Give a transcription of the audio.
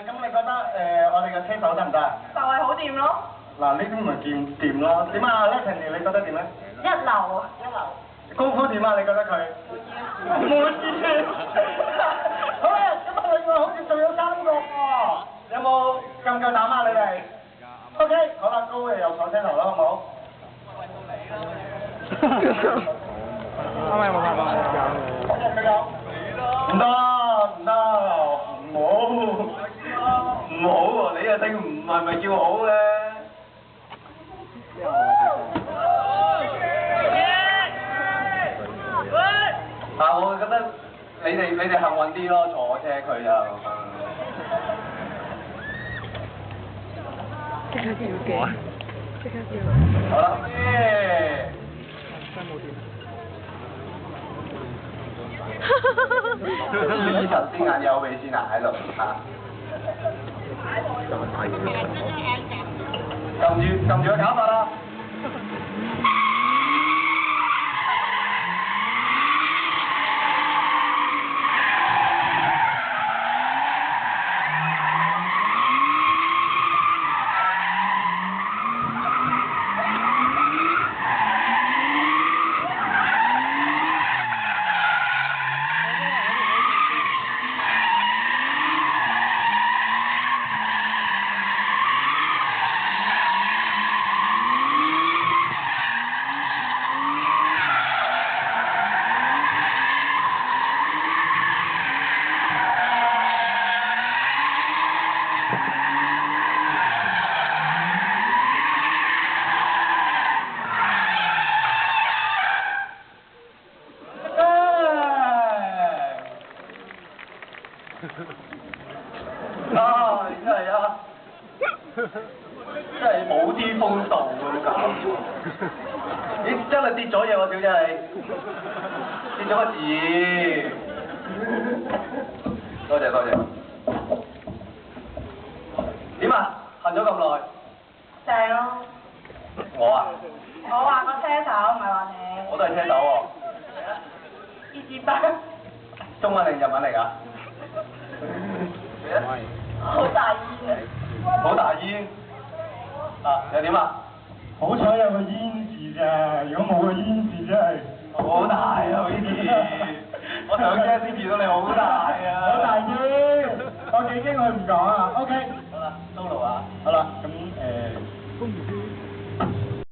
咁你覺得我哋嘅車手得唔得啊？就係好掂咯，嗱，呢啲咪掂咯。點啊 ，Natalie 你覺得點咧？一流啊！高夫點啊？你覺得佢？滿意。好啦，咁啊，另外好似仲有3個喎，有冇夠唔夠膽啊？你哋？OK，好啦，高嘅又坐車頭啦，好唔好？啱啱有冇辦法？唔得，唔好喎！你又定唔係咪叫好咧？但係我覺得你哋幸運啲咯，坐車佢就。即刻要嘅，即刻要。好啦，真冇掂。以神之眼有美先啊，喺度嚇。撳住個搞法啦！啊！真係啊，真係冇啲風度喎，搞錯！咦，真係跌咗嘢喎，小姐你跌咗個字。多謝多謝。點啊？行咗咁耐。正咯。我啊？我話個車手，唔係話你。我都係車手喎。二字班。中文定日文嚟㗎？好大煙啊！好大煙。啊，又點啊？好彩有個煙字咋，如果冇個煙字真係好大啊！呢啲，我上車先見到你好大啊！好大煙，我幾驚佢唔講啊。OK。好啦，solo 啊。好啦，咁